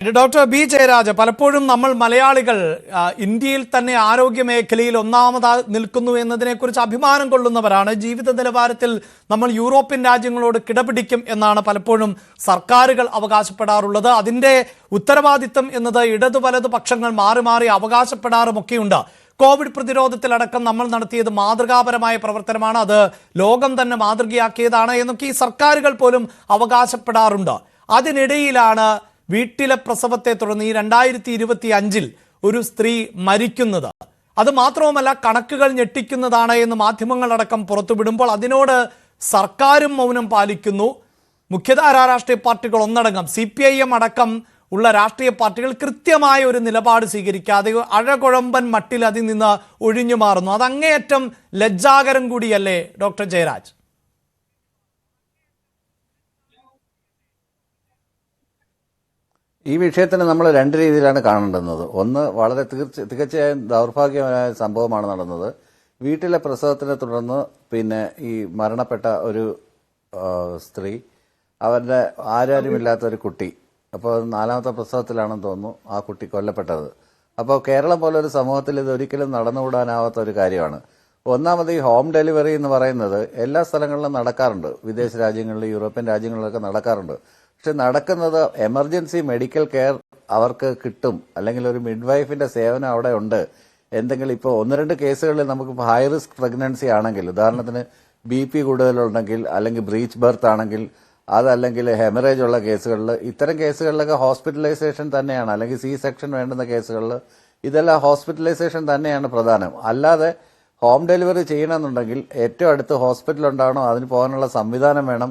Doctor B Jayaraja, പലപ്പോഴും നമ്മൾ മലയാളികൾ ഇന്ത്യയിൽ തന്നെ ആരോഗ്യ മേഖലയിൽ ഒന്നാമതായി നിൽക്കുന്നു എന്നതിനെക്കുറിച്ച് അഭിമാനം കൊള്ളുന്നവരാണ്. ജീവിത നിലവാരത്തിൽ നമ്മൾ യൂറോപ്യൻ രാജ്യങ്ങളോട് കിടപിടിക്കും എന്നാണ് പലപ്പോഴും സർക്കാരുകൾ അവകാശപ്പെടാറുള്ളത്. അതിൻ്റെ ഉത്തരവാദിത്തം എന്നത് ഇടതു വലതു പക്ഷങ്ങൾ മാറി മാറി അവകാശപ്പെടാറുമൊക്കെയുണ്ട്. കോവിഡ് പ്രതിരോധത്തിലടക്കം നമ്മൾ നടത്തിയത് മാതൃകാപരമായ പ്രവർത്തനമാണ്, അത് ലോകം തന്നെ മാതൃകയാക്കിയതാണ് എന്നൊക്കെ ഈ സർക്കാരുകൾ പോലും അവകാശപ്പെടാറുണ്ട്. അതിനിടയിലാണ് വീട്ടിലെ പ്രസവത്തെ തുടർന്ന് ഈ 2025 ഒരു സ്ത്രീ മരിക്കുന്നത്. അത് മാത്രവുമല്ല, കണക്കുകൾ ഞെട്ടിക്കുന്നതാണ് എന്ന് മാധ്യമങ്ങളടക്കം പുറത്തുവിടുമ്പോൾ അതിനോട് സർക്കാരും മൗനം പാലിക്കുന്നു. മുഖ്യധാരാ രാഷ്ട്രീയ പാർട്ടികൾ ഒന്നടങ്കം CPIM അടക്കം ഉള്ള രാഷ്ട്രീയ പാർട്ടികൾ കൃത്യമായ ഒരു നിലപാട് സ്വീകരിക്കാതെ അഴകുഴമ്പൻ മട്ടിൽ അതിൽ നിന്ന് ഒഴിഞ്ഞു മാറുന്നു. അത് അങ്ങേയറ്റം ലജ്ജാകരം കൂടിയല്ലേ ഡോക്ടർ ജയരാജ്? ഈ വിഷയത്തിന് നമ്മൾ രണ്ട് രീതിയിലാണ് കാണേണ്ടുന്നത്. ഒന്ന്, വളരെ തികച്ചും ദൗർഭാഗ്യമായ സംഭവമാണ് നടന്നത്. വീട്ടിലെ പ്രസവത്തിനെ തുടർന്ന് പിന്നെ ഈ മരണപ്പെട്ട ഒരു സ്ത്രീ, അവരുടെ ആരാരുമില്ലാത്ത ഒരു കുട്ടി, അപ്പോൾ 4ാമത്തെ പ്രസവത്തിലാണെന്ന് തോന്നുന്നു ആ കുട്ടി കൊല്ലപ്പെട്ടത്. അപ്പോൾ കേരളം പോലൊരു സമൂഹത്തിൽ ഇത് ഒരിക്കലും നടന്നുകൂടാനാവാത്ത ഒരു കാര്യമാണ്. ഒന്നാമത്, ഈ ഹോം ഡെലിവറി എന്ന് പറയുന്നത് എല്ലാ സ്ഥലങ്ങളിലും നടക്കാറുണ്ട്, വിദേശ രാജ്യങ്ങളിൽ, യൂറോപ്യൻ രാജ്യങ്ങളിലൊക്കെ നടക്കാറുണ്ട്. പക്ഷെ നടക്കുന്നത് എമർജൻസി മെഡിക്കൽ കെയർ അവർക്ക് കിട്ടും, അല്ലെങ്കിൽ ഒരു മിഡ്വൈഫിന്റെ സേവനം അവിടെ ഉണ്ട്. എന്തെങ്കിലും ഇപ്പോൾ 1-2 കേസുകളിൽ നമുക്കിപ്പോൾ ഹൈ റിസ്ക് പ്രഗ്നൻസി ആണെങ്കിൽ, ഉദാഹരണത്തിന് BP കൂടുതലുണ്ടെങ്കിൽ, അല്ലെങ്കിൽ ബ്രീച്ച് ബർത്ത് ആണെങ്കിൽ, അതല്ലെങ്കിൽ ഹെമറേജ് ഉള്ള കേസുകളിൽ, ഇത്തരം കേസുകളിലൊക്കെ ഹോസ്പിറ്റലൈസേഷൻ തന്നെയാണ്, അല്ലെങ്കിൽ C-സെക്ഷൻ വേണ്ടുന്ന കേസുകളിൽ ഇതെല്ലാം ഹോസ്പിറ്റലൈസേഷൻ തന്നെയാണ് പ്രധാനം. അല്ലാതെ ഹോം ഡെലിവറി ചെയ്യണമെന്നുണ്ടെങ്കിൽ ഏറ്റവും അടുത്ത് ഹോസ്പിറ്റൽ ഉണ്ടാവണം, അതിന് പോകാനുള്ള സംവിധാനം വേണം,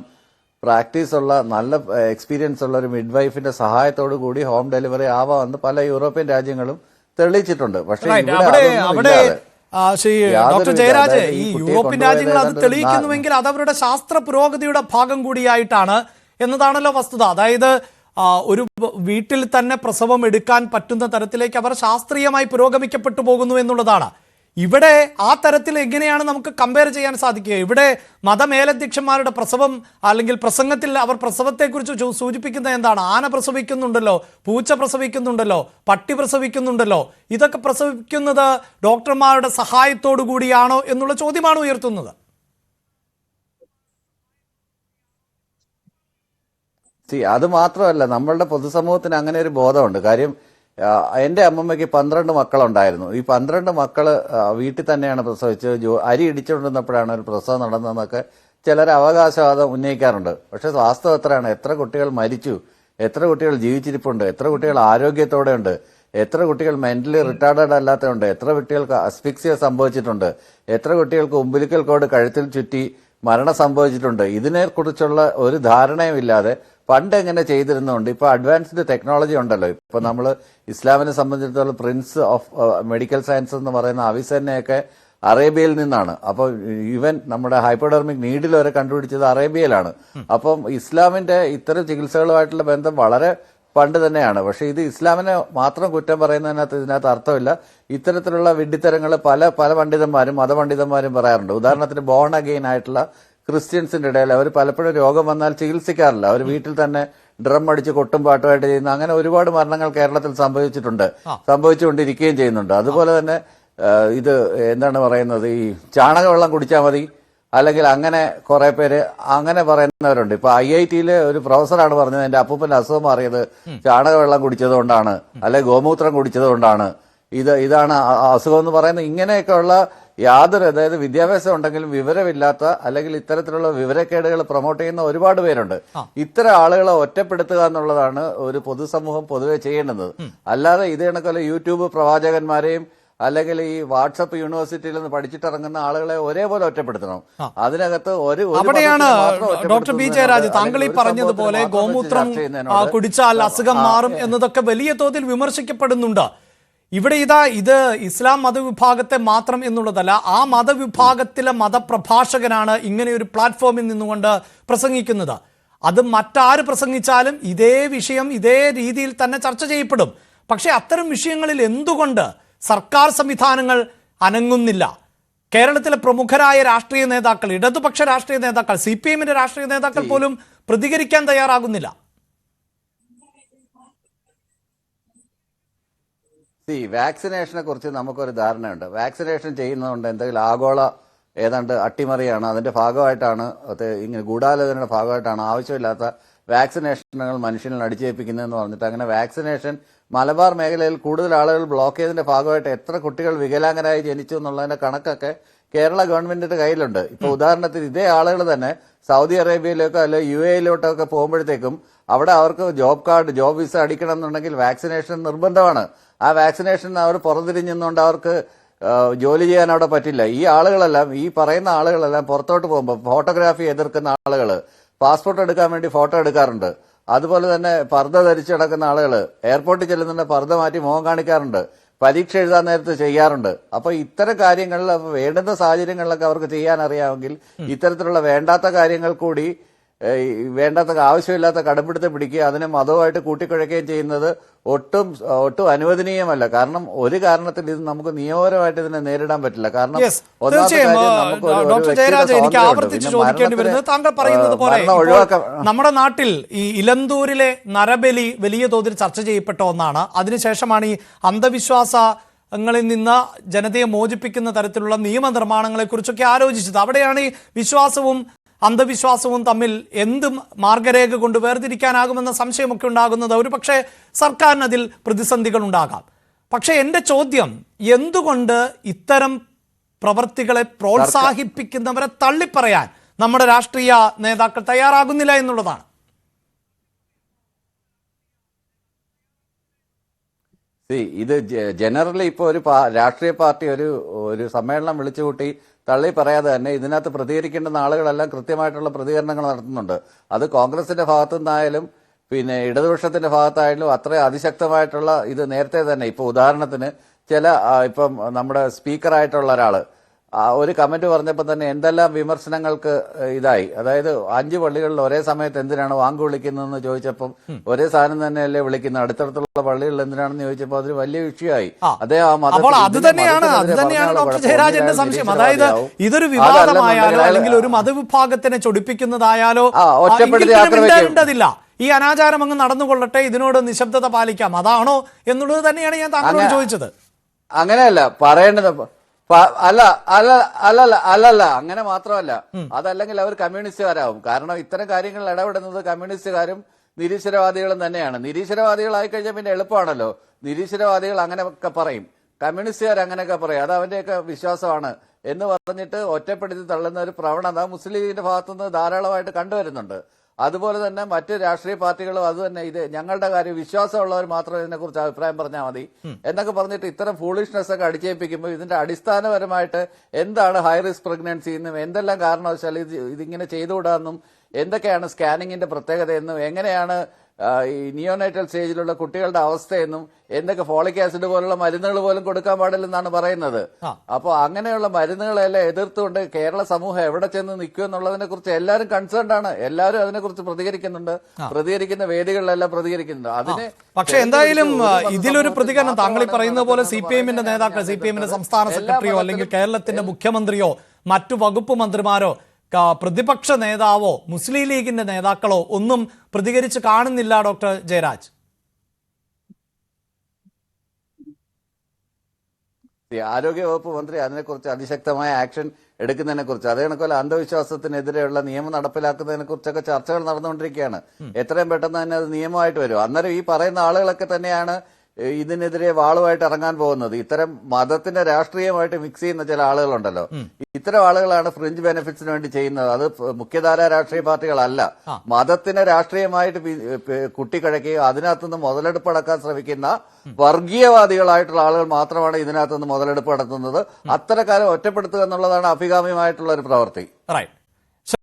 പ്രാക്ടീസ് ഉള്ള നല്ല എക്സ്പീരിയൻസ് ഉള്ള ഒരു മിഡ്വൈഫിന്റെ സഹായത്തോടു കൂടി ഹോം ഡെലിവറി ആവാമെന്ന് പല യൂറോപ്യൻ രാജ്യങ്ങളും തെളിയിച്ചിട്ടുണ്ട്. പക്ഷേ ഡോക്ടർ ജയരാജ്, ഈ യൂറോപ്യൻ രാജ്യങ്ങൾ അത് തെളിയിക്കുന്നുവെങ്കിൽ അത് അവരുടെ ശാസ്ത്ര പുരോഗതിയുടെ ഭാഗം കൂടിയായിട്ടാണ് എന്നതാണല്ലോ വസ്തുത. അതായത് ഒരു വീട്ടിൽ തന്നെ പ്രസവം എടുക്കാൻ പറ്റുന്ന തരത്തിലേക്ക് അവർ ശാസ്ത്രീയമായി പുരോഗമിക്കപ്പെട്ടു പോകുന്നു എന്നുള്ളതാണ്. ഇവിടെ ആ തരത്തിൽ എങ്ങനെയാണ് നമുക്ക് കമ്പയർ ചെയ്യാൻ സാധിക്കുക? ഇവിടെ മതമേലധ്യക്ഷന്മാരുടെ പ്രസവം, അല്ലെങ്കിൽ പ്രസംഗത്തിൽ അവർ പ്രസവത്തെക്കുറിച്ച് സൂചിപ്പിക്കുന്നത് എന്താണ്? ആന പ്രസവിക്കുന്നുണ്ടല്ലോ, പൂച്ച പ്രസവിക്കുന്നുണ്ടല്ലോ, പട്ടി പ്രസവിക്കുന്നുണ്ടല്ലോ. ഇതൊക്കെ പ്രസവിക്കുന്നത് ഡോക്ടർമാരുടെ സഹായത്തോടു കൂടിയാണോ എന്നുള്ള ചോദ്യമാണ് ഉയർത്തുന്നത്. അത് മാത്രമല്ല, നമ്മളുടെ പൊതുസമൂഹത്തിന് അങ്ങനെ ഒരു ബോധമുണ്ട്. കാര്യം, എന്റെ അമ്മമ്മയ്ക്ക് 12 മക്കളുണ്ടായിരുന്നു. ഈ 12 മക്കള് വീട്ടിൽ തന്നെയാണ് പ്രസവിച്ചത്. അരി ഇടിച്ചുകൊണ്ടിരുന്നപ്പോഴാണ് ഒരു പ്രസവം നടന്നതെന്നൊക്കെ ചിലർ അവകാശവാദം ഉന്നയിക്കാറുണ്ട്. പക്ഷെ വാസ്തവം എത്രയാണ്? എത്ര കുട്ടികൾ മരിച്ചു, എത്ര കുട്ടികൾ ജീവിച്ചിരിപ്പുണ്ട്, എത്ര കുട്ടികൾ ആരോഗ്യത്തോടെ ഉണ്ട്, എത്ര കുട്ടികൾ മെന്റലി റിട്ടാർഡഡ് അല്ലാത്തതുണ്ട്, എത്ര കുട്ടികൾക്ക് അസ്ഫിക്സിയ സംഭവിച്ചിട്ടുണ്ട്, എത്ര കുട്ടികൾക്ക് ഉംബിലിക്കൽ കോഡ് കഴുത്തിൽ ചുറ്റി മരണം സംഭവിച്ചിട്ടുണ്ട്. ഇതിനെക്കുറിച്ചുള്ള ഒരു ധാരണയുമില്ലാതെ പണ്ട് എങ്ങനെ ചെയ്തിരുന്നുണ്ട്. ഇപ്പൊ അഡ്വാൻസ്ഡ് ടെക്നോളജി ഉണ്ടല്ലോ. ഇപ്പൊ നമ്മൾ ഇസ്ലാമിനെ സംബന്ധിച്ചിടത്തോളം പ്രിൻസ് ഓഫ് മെഡിക്കൽ സയൻസ് എന്ന് പറയുന്ന അവിസെന്നയൊക്കെ അറേബ്യയിൽ നിന്നാണ്. അപ്പോൾ ഈവൻ നമ്മുടെ ഹൈപ്പോഡെർമിക് നീഡിൽ വരെ കണ്ടുപിടിച്ചത് അറേബ്യയിലാണ്. അപ്പം ഇസ്ലാമിന്റെ ഇത്തരം ചികിത്സകളുമായിട്ടുള്ള ബന്ധം വളരെ പണ്ട് തന്നെയാണ്. പക്ഷെ ഇത് ഇസ്ലാമിനെ മാത്രം കുറ്റം ഇതിനകത്ത് അർത്ഥമില്ല. ഇത്തരത്തിലുള്ള വിഡ്ഢിത്തരങ്ങൾ പല പണ്ഡിതന്മാരും മതപണ്ഡിതന്മാരും പറയാറുണ്ട്. ഉദാഹരണത്തിന്, ബോൺ അഗെയിൻ ആയിട്ടുള്ള ക്രിസ്ത്യൻസിന്റെ ഇടയിൽ അവർ പലപ്പോഴും രോഗം വന്നാൽ ചികിത്സിക്കാറില്ല. അവർ വീട്ടിൽ തന്നെ ഡ്രം അടിച്ച് കൊട്ടും പാട്ടുമായിട്ട് ചെയ്യുന്ന അങ്ങനെ ഒരുപാട് മരണങ്ങൾ കേരളത്തിൽ സംഭവിച്ചുകൊണ്ടിരിക്കുകയും ചെയ്യുന്നുണ്ട്. അതുപോലെ തന്നെ ഇത് എന്താണ് പറയുന്നത്, ഈ ചാണകവെള്ളം കുടിച്ചാൽ മതി, അല്ലെങ്കിൽ അങ്ങനെ കുറെ പേര് അങ്ങനെ പറയുന്നവരുണ്ട്. ഇപ്പൊ IIT-യിലെ ഒരു പ്രൊഫസറാണ് പറഞ്ഞത്, എന്റെ അപ്പൂപ്പന്റെ അസുഖം മാറിയത് ചാണകവെള്ളം കുടിച്ചതുകൊണ്ടാണ്, അല്ലെങ്കിൽ ഗോമൂത്രം കുടിച്ചതുകൊണ്ടാണ്, ഇതാണ് അസുഖം എന്ന് പറയുന്നത്. ഇങ്ങനെയൊക്കെയുള്ള അതായത് വിദ്യാഭ്യാസം ഉണ്ടെങ്കിലും വിവരമില്ലാത്ത, അല്ലെങ്കിൽ ഇത്തരത്തിലുള്ള വിവരക്കേടുകൾ പ്രൊമോട്ട് ചെയ്യുന്ന ഒരുപാട് പേരുണ്ട്. ഇത്തരം ആളുകളെ ഒറ്റപ്പെടുത്തുക എന്നുള്ളതാണ് ഒരു പൊതുസമൂഹം പൊതുവെ ചെയ്യേണ്ടത്. അല്ലാതെ ഇത് കണക്കല്ല യൂട്യൂബ് പ്രവാചകന്മാരെയും അല്ലെങ്കിൽ ഈ വാട്സപ്പ് യൂണിവേഴ്സിറ്റിയിൽ നിന്ന് പഠിച്ചിട്ടിറങ്ങുന്ന ആളുകളെ ഒരേപോലെ ഒറ്റപ്പെടുത്തണം. അതിനകത്ത് അവിടെയാണ് ഡോക്ടർ ബി ജയരാജ് താങ്കൾ ഈ പറഞ്ഞതുപോലെ ഗോമൂത്രം കുടിച്ചാൽ അസുഖം മാറും എന്നതൊക്കെ വലിയ തോതിൽ വിമർശിക്കപ്പെടുന്നുണ്ട്. ഇവിടെ ഇത് ഇസ്ലാം മതവിഭാഗത്തെ മാത്രം എന്നുള്ളതല്ല, ആ മതവിഭാഗത്തിലെ മതപ്രഭാഷകനാണ് ഇങ്ങനെ ഒരു പ്ലാറ്റ്ഫോമിൽ നിന്നുകൊണ്ട് പ്രസംഗിക്കുന്നത്. അത് മറ്റാര് പ്രസംഗിച്ചാലും ഇതേ വിഷയം ഇതേ രീതിയിൽ തന്നെ ചർച്ച ചെയ്യപ്പെടും. പക്ഷെ അത്തരം വിഷയങ്ങളിൽ എന്തുകൊണ്ട് സർക്കാർ സംവിധാനങ്ങൾ അനങ്ങുന്നില്ല? കേരളത്തിലെ പ്രമുഖരായ രാഷ്ട്രീയ നേതാക്കൾ, ഇടതുപക്ഷ രാഷ്ട്രീയ നേതാക്കൾ, CPIM-ന്റെ രാഷ്ട്രീയ നേതാക്കൾ പോലും പ്രതികരിക്കാൻ തയ്യാറാകുന്നില്ല. വാക്സിനേഷനെ കുറിച്ച് നമുക്കൊരു ധാരണയുണ്ട്. വാക്സിനേഷൻ ചെയ്യുന്നതുകൊണ്ട് എന്തെങ്കിലും ആഗോള ഏതാണ്ട് അട്ടിമറിയാണ്, അതിന്റെ ഭാഗമായിട്ടാണ്, ഇങ്ങനെ ഗൂഢാലോചനയുടെ ഭാഗമായിട്ടാണ് ആവശ്യമില്ലാത്ത വാക്സിനേഷനുകൾ മനുഷ്യനിൽ അടിച്ചേൽപ്പിക്കുന്നതെന്ന് പറഞ്ഞിട്ട് അങ്ങനെ വാക്സിനേഷൻ മലബാർ മേഖലയിൽ കൂടുതൽ ആളുകൾ ബ്ലോക്ക് ചെയ്തതിന്റെ ഭാഗമായിട്ട് എത്ര കുട്ടികൾ വികലാംഗരായി ജനിച്ചു എന്നുള്ളതിന്റെ കണക്കൊക്കെ കേരള ഗവൺമെന്റിന്റെ കയ്യിലുണ്ട്. ഇപ്പൊ ഉദാഹരണത്തിന് ഇതേ ആളുകൾ തന്നെ സൗദി അറേബ്യയിലേക്കോ അല്ലെ UAE-ലോട്ടൊക്കെ പോകുമ്പോഴത്തേക്കും അവിടെ അവർക്ക് ജോബ് കാർഡ്, ജോബ് വിസ അടിക്കണം എന്നുണ്ടെങ്കിൽ വാക്സിനേഷൻ നിർബന്ധമാണ്. ആ വാക്സിനേഷൻ അവർ പുറത്തിരിഞ്ഞുകൊണ്ട് അവർക്ക് ജോലി ചെയ്യാൻ അവിടെ പറ്റില്ല. ഈ ആളുകളെല്ലാം, ഈ പറയുന്ന ആളുകളെല്ലാം പുറത്തോട്ട് പോകുമ്പോൾ ഫോട്ടോഗ്രാഫി എതിർക്കുന്ന ആളുകൾ പാസ്പോർട്ട് എടുക്കാൻ വേണ്ടി ഫോട്ടോ എടുക്കാറുണ്ട്. അതുപോലെ തന്നെ പർദ്ദ ധരിച്ചു നടക്കുന്ന ആളുകൾ എയർപോർട്ടിൽ ചെല്ലുന്നുണ്ട് പർദ്ദ മാറ്റി മുഖം കാണിക്കാറുണ്ട്. പരീക്ഷ എഴുതാൻ നേരത്ത് ചെയ്യാറുണ്ട്. അപ്പൊ ഇത്തരം കാര്യങ്ങളിൽ വേണ്ടുന്ന സാഹചര്യങ്ങളിലൊക്കെ അവർക്ക് ചെയ്യാൻ അറിയാമെങ്കിൽ ഇത്തരത്തിലുള്ള വേണ്ടാത്ത കാര്യങ്ങൾ കൂടി, വേണ്ടാത്ത ആവശ്യമില്ലാത്ത കടമ്പിടുത്തം പിടിക്കുക, അതിനെ മതവുമായിട്ട് കൂട്ടിക്കുഴയ്ക്കുകയും ചെയ്യുന്നത് ഒട്ടും അനുവദനീയമല്ല. കാരണം ഒരു കാരണത്തിൽ ഇത് നമുക്ക് നിയമപരമായിട്ട് ഇതിനെ നേരിടാൻ പറ്റില്ല. കാരണം ഡോക്ടർ ജയരാജ്, എനിക്ക് ആവർത്തിച്ച് ചോദിക്കേണ്ടി വരുന്നത് താങ്കൾ പറയുന്നത് പോലെ നമ്മുടെ നാട്ടിൽ ഈ ഇലന്തൂരിലെ നരബലി വലിയ തോതിൽ ചർച്ച ചെയ്യപ്പെട്ട ഒന്നാണ്. അതിനുശേഷമാണ് ഈ അന്ധവിശ്വാസങ്ങളിൽ നിന്ന് ജനതയെ മോചിപ്പിക്കുന്ന തരത്തിലുള്ള നിയമനിർമ്മാണങ്ങളെ കുറിച്ചൊക്കെ ആലോചിച്ചത്. അവിടെയാണ് ഈ വിശ്വാസവും അന്ധവിശ്വാസവും തമ്മിൽ എന്ത് മാർഗരേഖ കൊണ്ട് വേർതിരിക്കാനാകുമെന്ന സംശയമൊക്കെ ഉണ്ടാകുന്നത്. ഒരു പക്ഷേ സർക്കാരിന് അതിൽ പ്രതിസന്ധികൾ ഉണ്ടാകാം. പക്ഷേ എൻ്റെ ചോദ്യം, എന്തുകൊണ്ട് ഇത്തരം പ്രവർത്തികളെ പ്രോത്സാഹിപ്പിക്കുന്നവരെ തള്ളിപ്പറയാൻ നമ്മുടെ രാഷ്ട്രീയ നേതാക്കൾ തയ്യാറാകുന്നില്ല എന്നുള്ളതാണ്. ഇത് ജനറലി ഇപ്പോൾ ഒരു രാഷ്ട്രീയ പാർട്ടി ഒരു സമ്മേളനം വിളിച്ചുകൂട്ടി തള്ളി പറയാതെ തന്നെ ഇതിനകത്ത് പ്രതികരിക്കേണ്ടുന്ന ആളുകളെല്ലാം കൃത്യമായിട്ടുള്ള പ്രതികരണങ്ങൾ നടത്തുന്നുണ്ട്. അത് കോൺഗ്രസിന്റെ ഭാഗത്തു നിന്നായാലും പിന്നെ ഇടതുപക്ഷത്തിന്റെ ഭാഗത്തായാലും അത്ര അതിശക്തമായിട്ടുള്ള ഇത് നേരത്തെ തന്നെ. ഇപ്പൊ ഉദാഹരണത്തിന് ഇപ്പം നമ്മുടെ സ്പീക്കറായിട്ടുള്ള ഒരാള് ഒരു കമന്റ് പറഞ്ഞപ്പോൾ തന്നെ എന്തെല്ലാം വിമർശനങ്ങൾക്ക് ഇതായി. അതായത് 5 പള്ളികളിൽ ഒരേ സമയത്ത് എന്തിനാണ് വാങ്ക് വിളിക്കുന്നതെന്ന് ചോദിച്ചപ്പം ഒരേ സാധനം തന്നെയല്ലേ വിളിക്കുന്നത്, അടുത്തടുത്തുള്ള പള്ളികളിൽ എന്തിനാണെന്ന് ചോദിച്ചപ്പോൾ അതൊരു വലിയ വിഷയമായി. അപ്പോൾ അത് തന്നെയാണ് ഡോക്ടർ ജയരാജന്റെ സംശയം. അതായത് ഇതൊരു വിവാദമായാലോ അല്ലെങ്കിൽ ഒരു മതവിഭാഗത്തിനെ ചൊടിപ്പിക്കുന്നതായാലോ ഒറ്റപ്പെടുത്തില്ല. ഈ അനാചാരം അങ്ങ് നടന്നുകൊള്ളട്ടെ, ഇതിനോട് നിശബ്ദത പാലിക്കാം, അതാണോ എന്നുള്ളത് തന്നെയാണ് ഞാൻ താങ്കളോട് ചോദിച്ചത്. അങ്ങനെയല്ല പറയേണ്ടത്. അല്ലല്ല അങ്ങനെ മാത്രമല്ല, അതല്ലെങ്കിൽ അവർ കമ്മ്യൂണിസ്റ്റുകാരാവും. കാരണം ഇത്തരം കാര്യങ്ങളിൽ ഇടപെടുന്നത് കമ്മ്യൂണിസ്റ്റുകാരും നിരീശ്വരവാദികളും തന്നെയാണ്. നിരീശ്വരവാദികളായി കഴിഞ്ഞാൽ പിന്നെ എളുപ്പമാണല്ലോ. നിരീശ്വരവാദികൾ അങ്ങനെയൊക്കെ പറയും, കമ്മ്യൂണിസ്റ്റുകാർ അങ്ങനെയൊക്കെ പറയും, അത് അവന്റെയൊക്കെ വിശ്വാസമാണ് എന്ന് പറഞ്ഞിട്ട് ഒറ്റപ്പെടുത്തി തള്ളുന്ന ഒരു പ്രവണത മുസ്ലിം ലീഗിന്റെ ഭാഗത്തുനിന്ന് ധാരാളമായിട്ട് കണ്ടുവരുന്നുണ്ട്. അതുപോലെ തന്നെ മറ്റ് രാഷ്ട്രീയ പാർട്ടികളും അത് തന്നെ, ഇത് ഞങ്ങളുടെ കാര്യം വിശ്വാസമുള്ളവർ മാത്രം ഇതിനെക്കുറിച്ച് അഭിപ്രായം പറഞ്ഞാൽ മതി എന്നൊക്കെ പറഞ്ഞിട്ട് ഇത്തരം ഫൂളിഷ്നെസ് ഒക്കെ അടിച്ചേൽപ്പിക്കുമ്പോൾ ഇതിന്റെ അടിസ്ഥാനപരമായിട്ട് എന്താണ് ഹൈ റിസ്ക് പ്രഗ്നൻസി എന്നും എന്തെല്ലാം കാരണവശാൽ ഇതിങ്ങനെ ചെയ്തുകൂടാന്നും എന്തൊക്കെയാണ് സ്കാനിങ്ങിന്റെ പ്രത്യേകതയെന്നും എങ്ങനെയാണ് ഈ നിയോനൈറ്റൽ സ്റ്റേജിലുള്ള കുട്ടികളുടെ അവസ്ഥയെന്നും എന്തൊക്കെ ഫോളിക് ആസിഡ് പോലുള്ള മരുന്നുകൾ പോലും കൊടുക്കാൻ പാടില്ലെന്നാണ് പറയുന്നത്. അപ്പോൾ അങ്ങനെയുള്ള മരുന്നുകളെല്ലാം എതിർത്തുകൊണ്ട് കേരള സമൂഹം എവിടെ ചെന്ന് നിൽക്കും എന്നുള്ളതിനെ കുറിച്ച് എല്ലാവരും കൺസേൺഡ് ആണ്. എല്ലാവരും അതിനെക്കുറിച്ച് പ്രതികരിക്കുന്നുണ്ട്, പ്രതികരിക്കുന്ന വേദികളിലെല്ലാം പ്രതികരിക്കുന്നുണ്ട്. അതിന് പക്ഷെ എന്തായാലും ഇതിലൊരു പ്രതികരണം താങ്കൾ ഈ പറയുന്ന പോലെ CPIM-ന്റെ നേതാക്കൾ, CPIM-ന്റെ സംസ്ഥാന സെക്രട്ടറിയോ അല്ലെങ്കിൽ കേരളത്തിന്റെ മുഖ്യമന്ത്രിയോ മറ്റു വകുപ്പ് മന്ത്രിമാരോ പ്രതിപക്ഷ നേതാവോ മുസ്ലിം ലീഗിന്റെ നേതാക്കളോ ഒന്നും പ്രതികരിച്ച് കാണുന്നില്ല ഡോക്ടർ ജയരാജ്. ആരോഗ്യവകുപ്പ് മന്ത്രി അതിനെക്കുറിച്ച് അതിശക്തമായ ആക്ഷൻ എടുക്കുന്നതിനെ കുറിച്ച്, അതേ കണക്കല്ല അന്ധവിശ്വാസത്തിനെതിരെയുള്ള നിയമം നടപ്പിലാക്കുന്നതിനെ കുറിച്ചൊക്കെ ചർച്ചകൾ നടന്നുകൊണ്ടിരിക്കുകയാണ്. എത്രയും പെട്ടെന്ന് തന്നെ അത് നിയമമായിട്ട് വരും. അന്നേരം ഈ പറയുന്ന ആളുകളൊക്കെ തന്നെയാണ് ഇതിനെതിരെ വാളുമായിട്ട് ഇറങ്ങാൻ പോകുന്നത്. ഇത്തരം മതത്തിന്റെ രാഷ്ട്രീയമായിട്ട് മിക്സ് ചെയ്യുന്ന ചില ആളുകളുണ്ടല്ലോ, ഇത്തരം ആളുകളാണ് ഫ്രിഞ്ച് ബെനിഫിറ്റ്സിന് വേണ്ടി ചെയ്യുന്നത്. അത് മുഖ്യധാര രാഷ്ട്രീയ പാർട്ടികളല്ല. മതത്തിനെ രാഷ്ട്രീയമായിട്ട് കുട്ടിക്കഴക്കുകയും അതിനകത്തുനിന്ന് മുതലെടുപ്പ് നടക്കാൻ ശ്രമിക്കുന്ന വർഗീയവാദികളായിട്ടുള്ള ആളുകൾ മാത്രമാണ് ഇതിനകത്തുനിന്ന് മുതലെടുപ്പ് നടത്തുന്നത്. അത്തരക്കാരെ ഒറ്റപ്പെടുത്തുക എന്നുള്ളതാണ് അഭികാമ്യമായിട്ടുള്ള ഒരു പ്രവൃത്തി.